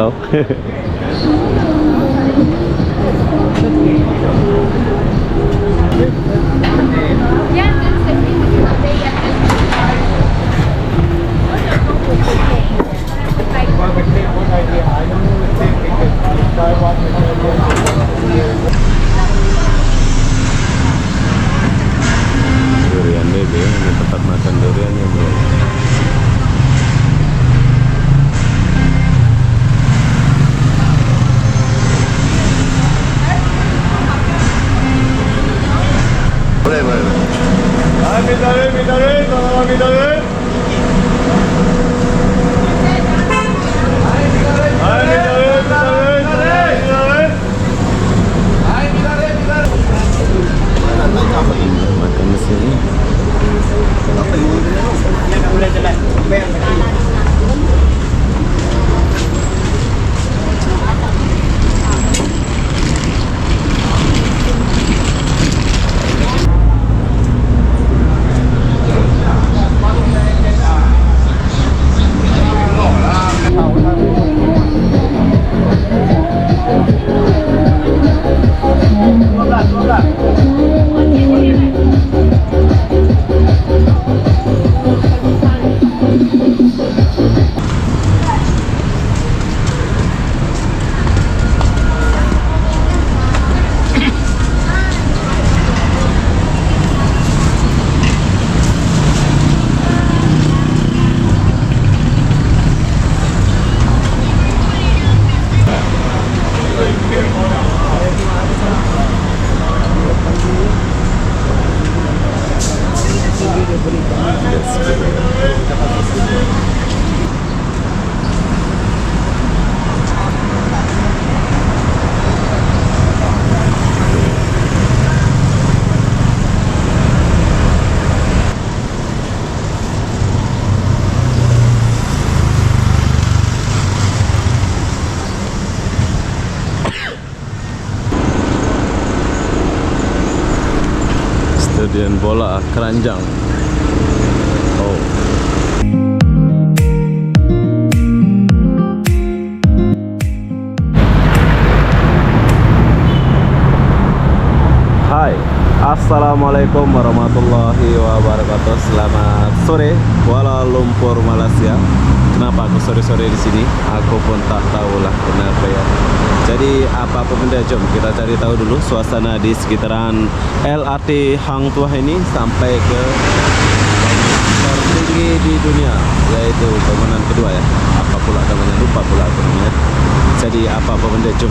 kau. Durian baby, ini tempat makan duriannya bro. Boleh. Minta duit. Makan di sini. Stadion bola keranjang. Oh. Hai, assalamualaikum warahmatullahi wabarakatuh. Selamat sore, Kuala Lumpur, Malaysia. Kenapa aku sore-sore di sini? Aku pun tak tahulah kenapa ya. Jadi apa benda, jom kita cari tahu dulu suasana di sekitaran LRT Hang Tuah ini sampai ke tertinggi di dunia, yaitu bangunan kedua ya. Apa pula namanya, lupa pula aku namanya. Jadi apa benda, jom.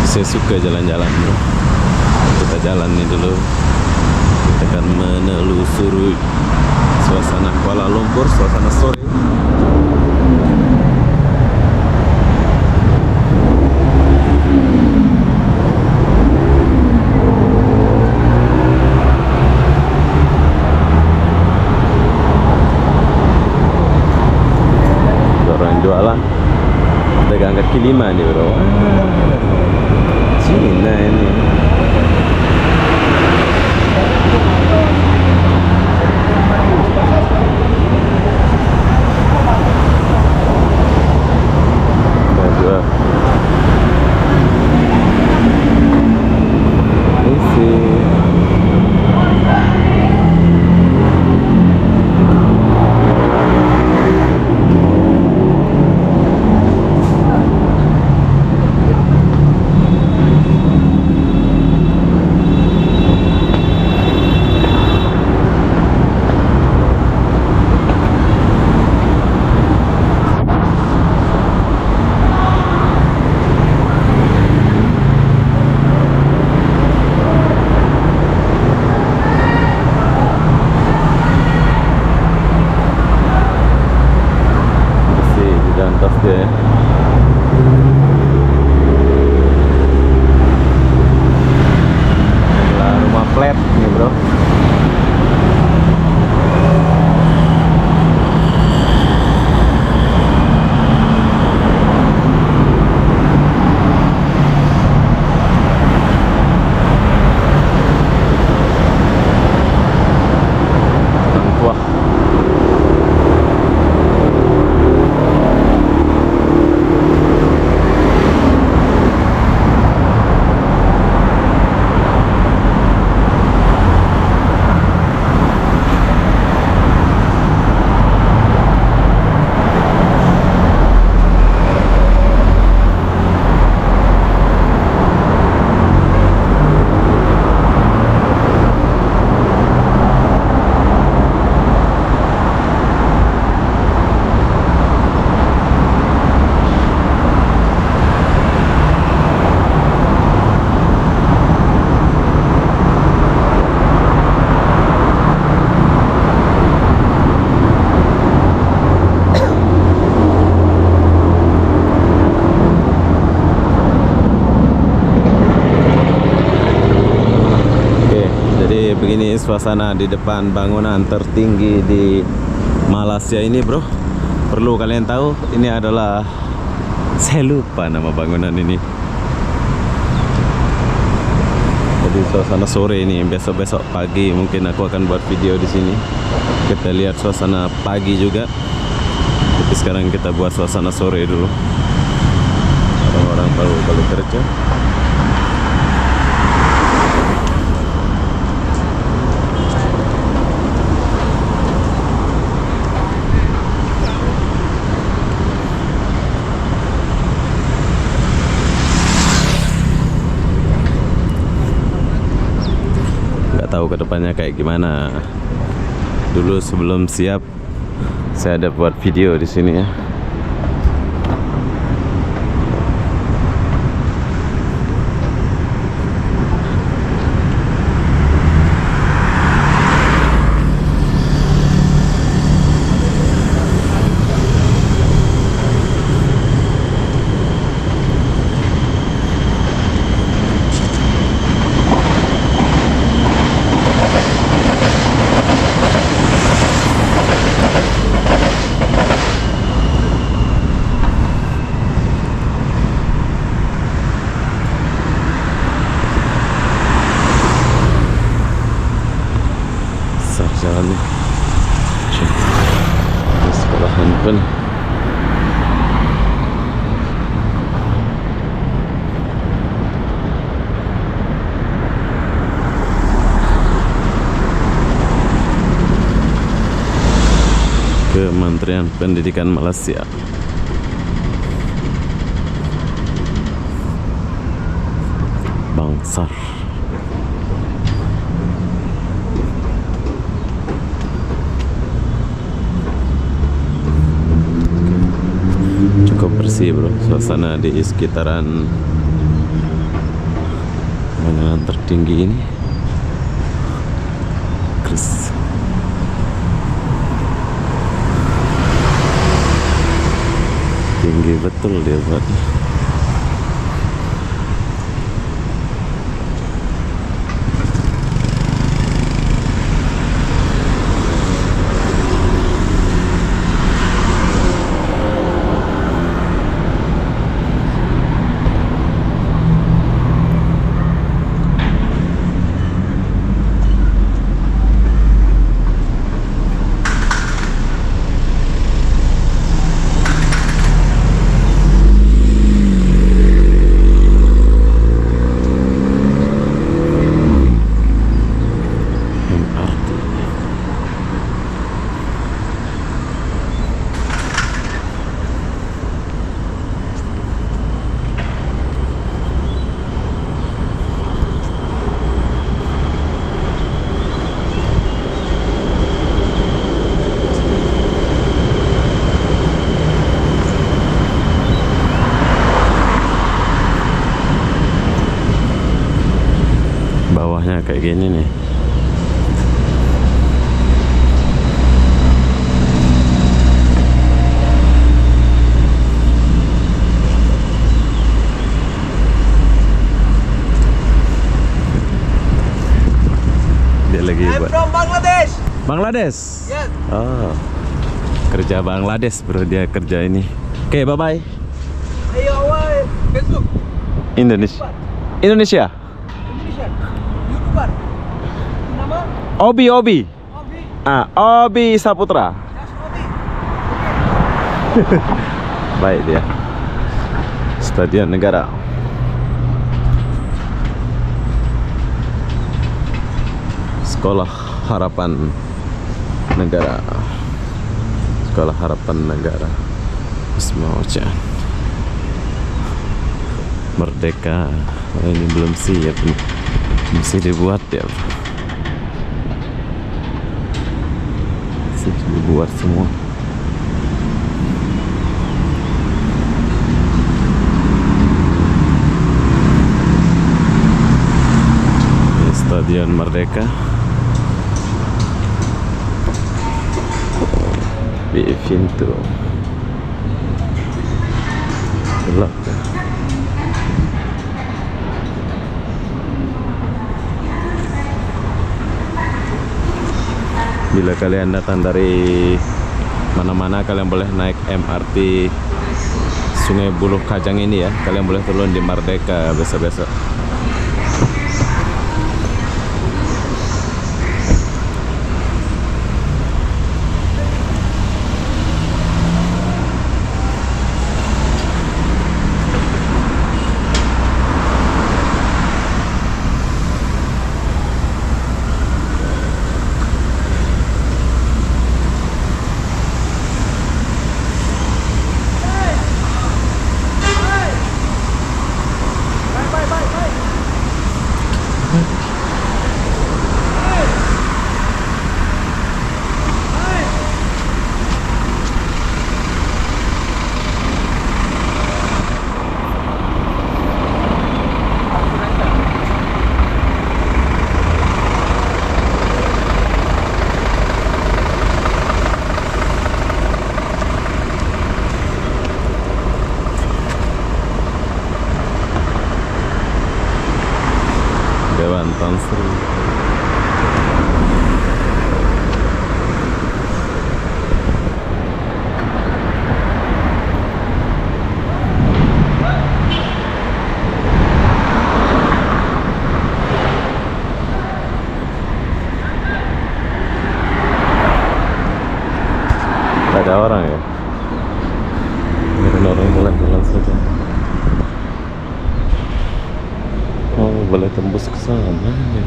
Saya suka jalan-jalan bro. Kita jalan nih dulu. Kita akan menelusuri suasana Kuala Lumpur, suasana sore. Orang jualan pedagang kaki lima nih bro. Cina ini. Jual. Isi. begini suasana di depan bangunan tertinggi di Malaysia ini, bro. Perlu kalian tahu, ini adalah, saya lupa nama bangunan ini. Jadi suasana sore ini, besok-besok pagi mungkin aku akan buat video di sini. Kita lihat suasana pagi juga. Tapi sekarang kita buat suasana sore dulu. Orang-orang baru kerja. Nggak tahu kedepannya kayak gimana. Dulu sebelum siap, saya ada buat video di sini ya. Jalan di sekolahan pun Kementerian Pendidikan Malaysia. Bangsar. Cukup bersih, bro, suasana di sekitaran bangunan tertinggi ini. Kris. Tinggi betul dia buatnya. Bawahnya kayak gini nih. Dia lagi buat. From Bangladesh. Bangladesh. Yes. Oh, kerja Bangladesh, bro, dia kerja ini. Oke, bye bye. Ayo awal Facebook. Indonesia. Indonesia. Indonesia. YouTuber. Nama Obi. Obi. Obi Saputra. Yes, Obi. Baik dia. Stadion Negara. Sekolah Harapan Negara. Sekolah Harapan Negara. Wisma Merdeka. Oh, ini belum siap nih. Masih dibuat ya, bro. Masih dibuat semua. Ini Stadion Merdeka. Di pintu gelap ya. Bila kalian datang dari mana-mana, kalian boleh naik MRT Sungai Buloh Kajang ini ya. Kalian boleh turun di Merdeka besok-besok. Dewan Tan Sri. Tak ada orang ya? Biarin orang jalan-jalan saja. Oh, boleh tembus ke sana ya.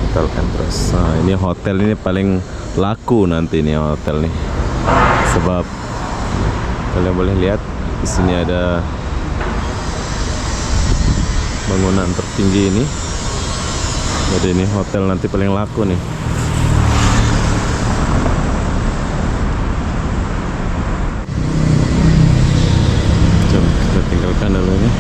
Hotel Entros. Nah, ini hotel ini paling laku nanti nih hotel nih. Sebab kalian boleh lihat di sini ada bangunan tertinggi ini. Jadi ini hotel nanti paling laku nih. Coba kita tinggalkan dulu ini.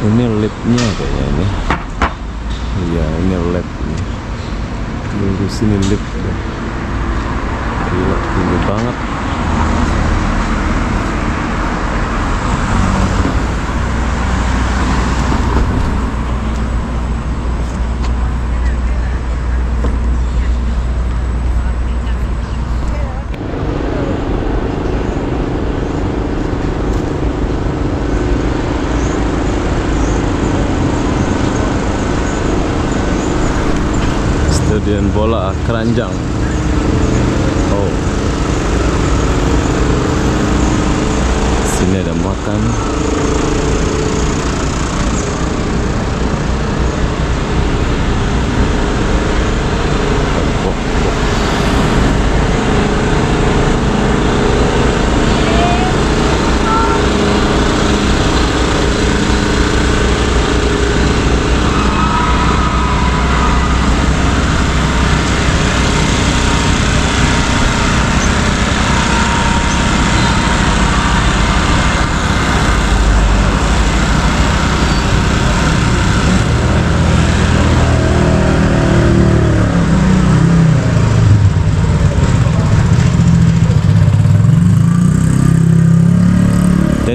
Ini liftnya kayaknya ini. Iya, ini lift nih. Di sini lift. Gila, tinggi banget. Stadion bola keranjang. Oh, sini ada makan.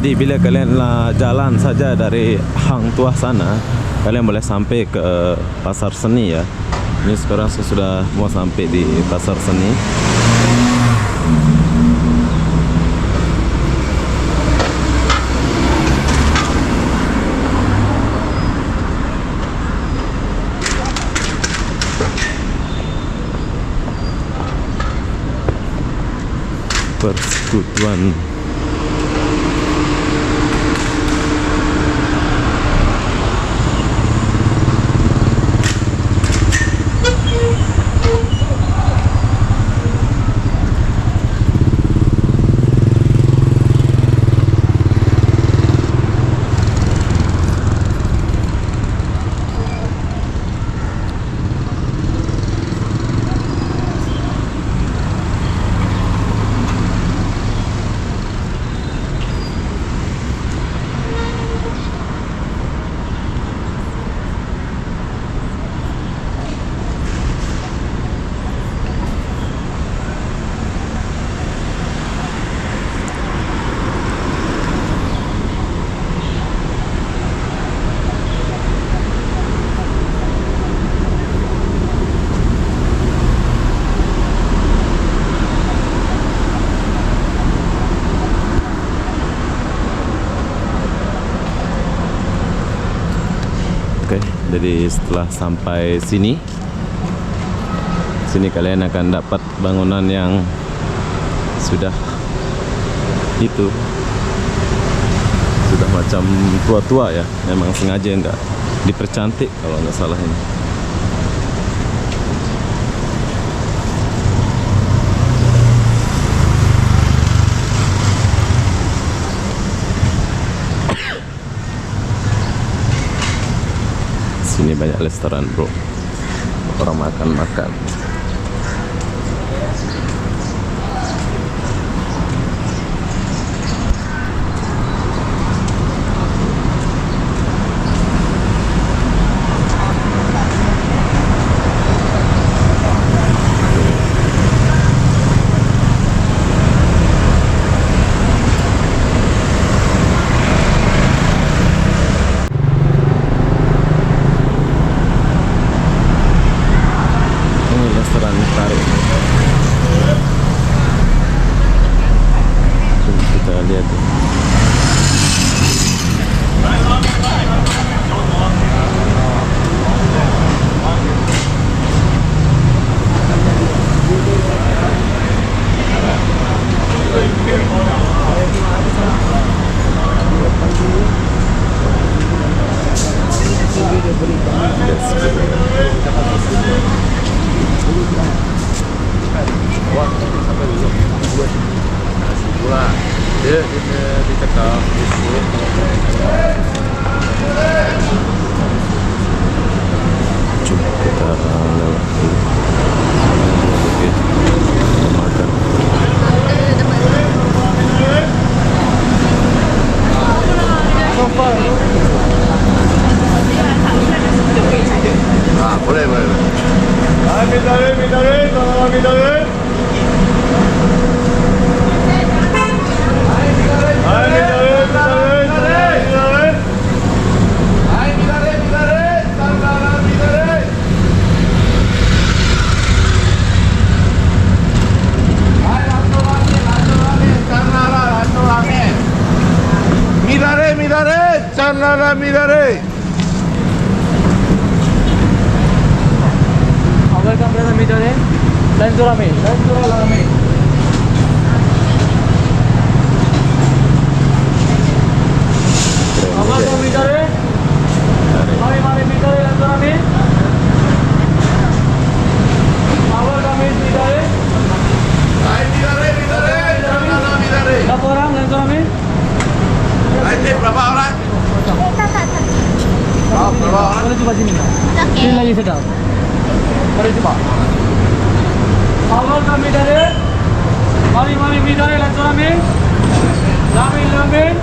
Jadi bila kalian jalan saja dari Hang Tuah sana, kalian boleh sampai ke Pasar Seni ya. Ini sekarang saya sudah mau sampai di Pasar Seni. Persekutuan Oke, jadi setelah sampai sini kalian akan dapat bangunan yang sudah macam tua-tua ya. Memang sengaja nggak dipercantik kalau nggak salah ini. Sini banyak restoran bro, orang makan-makan. Kita lihat dicekal coba kita lewat dulu. Oke, makan. Ah, boleh. Midare. Welcome brother Midare. Lanzura ramen. Welcome Midare. Mari Midare Lanzura ramen. Welcome Midare. Midare. Berapa orang Lanzura ramen? Berapa orang? Berapa orang? Boleh coba sini. Sini lagi sedap. Mari coba. Welcome Midare. Mari Midare Lanzura ramen. Ramen.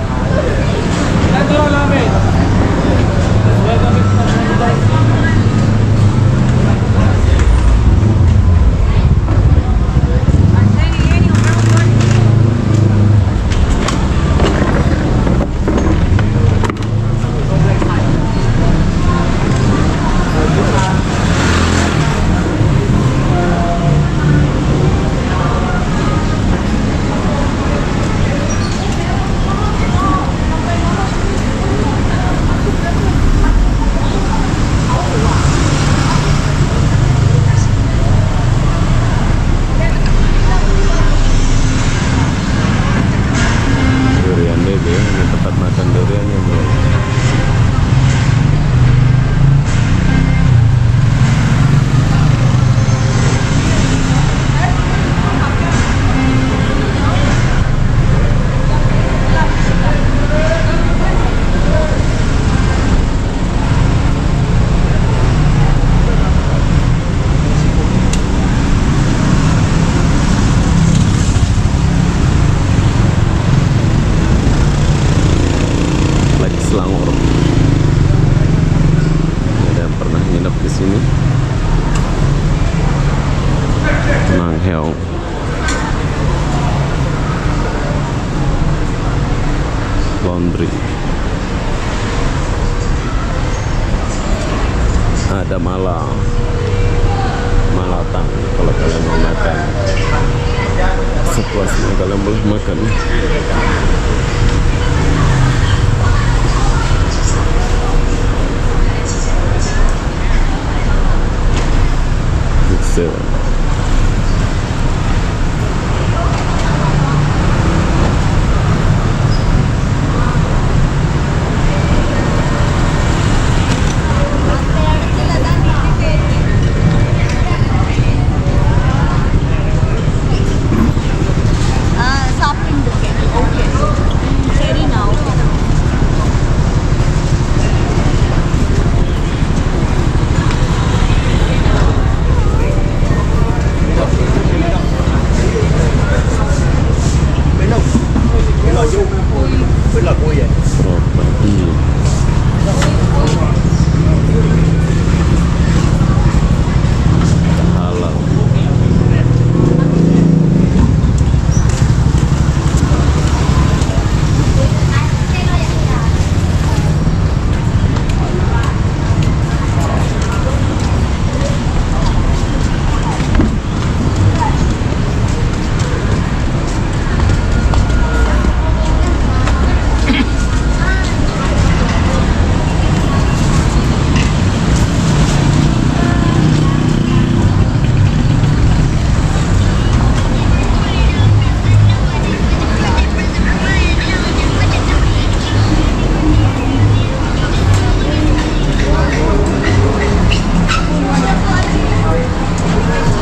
Lanzura ramen. Welcome Midare. Selangor. Ada yang pernah nginep di sini. Nang Heong. Laundry. Ada malatang kalau kalian mau makan. Sepuasnya kalian boleh makan. So.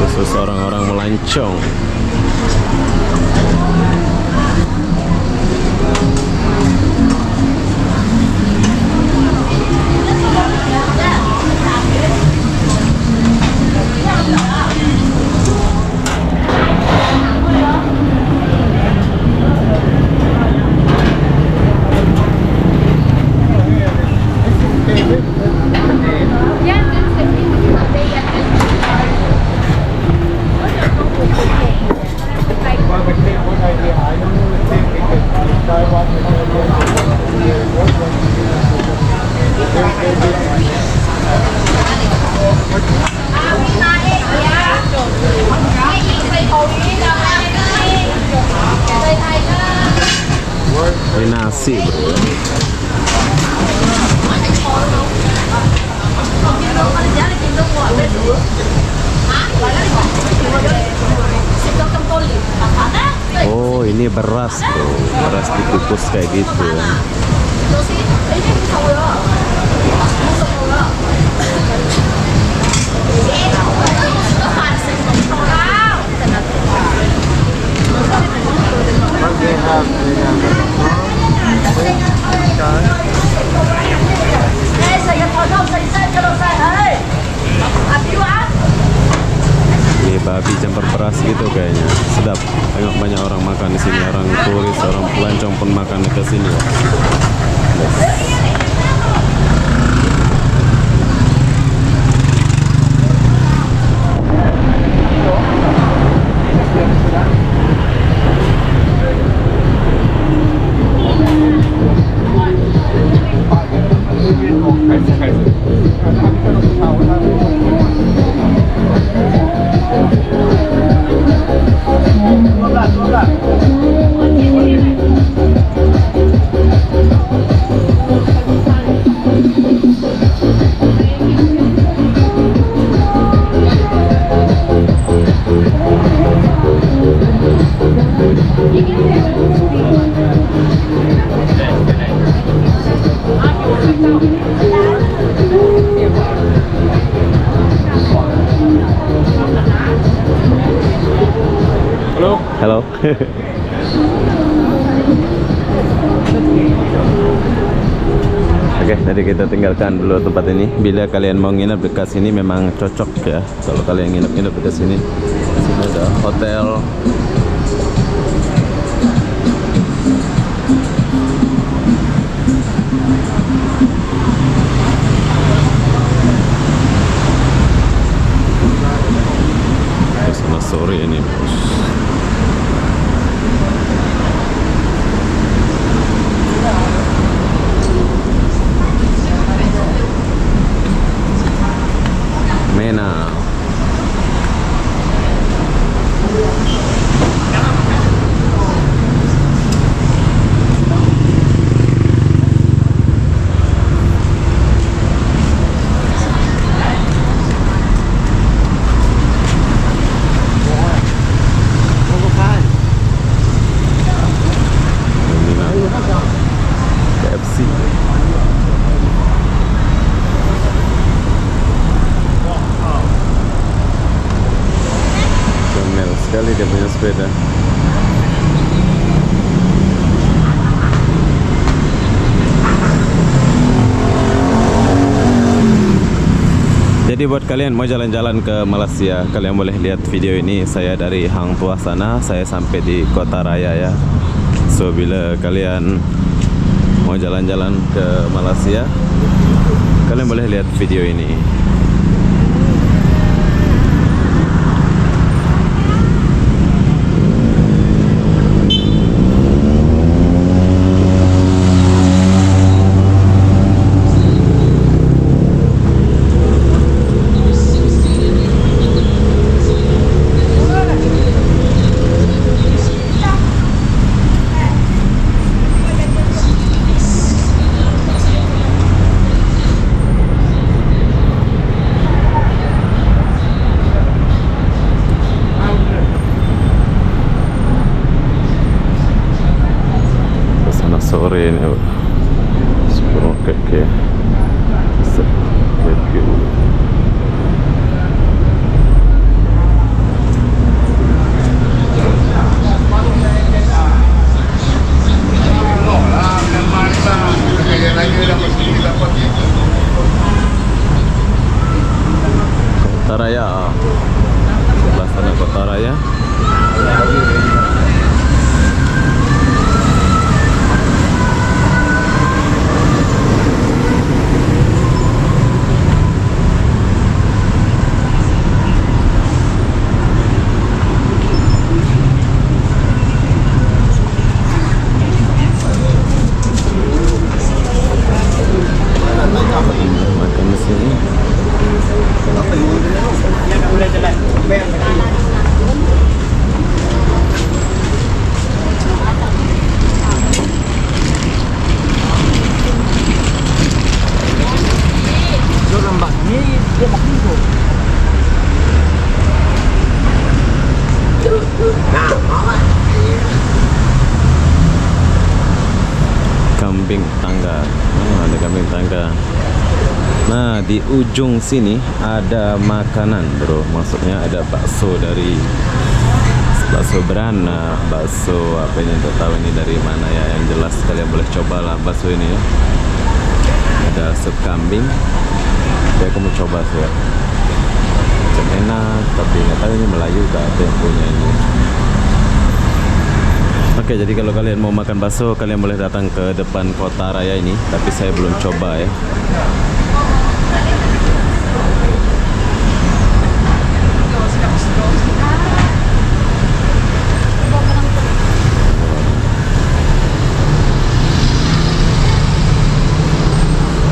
Khusus orang-orang melancong. Ini nasi bro. Oh ini beras bro, beras dikukus kayak gitu. Ini babi campur beras gitu kayaknya, sedap. Tengok banyak orang makan di sini, orang turis, orang pelancong pun makan ke sini. Halo. Oke, tadi kita tinggalkan dulu tempat ini. Bila kalian mau nginep dekat sini memang cocok ya. Kalau kalian nginep dekat sini, di sini ada hotel. dia punya sepeda. Jadi buat kalian mau jalan-jalan ke Malaysia, kalian boleh lihat video ini. Saya dari Hang Tuah sana, saya sampai di Kota Raya ya. So bila kalian mau jalan-jalan ke Malaysia, kalian boleh lihat video ini. Sore ini sebelum keke Kota Raya, sebelah sana Kota Raya. Makan di sini. Kambing tangga. Ada kambing tangga. Nah, di ujung sini ada makanan, bro. Maksudnya ada bakso dari bakso beranak, bakso apa ini, untuk tahu ini dari mana ya. Yang jelas kalian boleh cobalah bakso ini ya. Ada sup kambing. Saya mau coba sih ya. Macam enak, tapi nggak tahu ini Melayu gak ada yang punya ini. Oke, jadi kalau kalian mau makan bakso, kalian boleh datang ke depan Kota Raya ini. Tapi saya belum coba ya.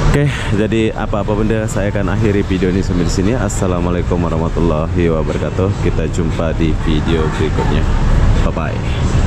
Oke, jadi apa-apa benda saya akan akhiri video ini sampai di sini. Assalamualaikum warahmatullahi wabarakatuh. Kita jumpa di video berikutnya. Bye bye.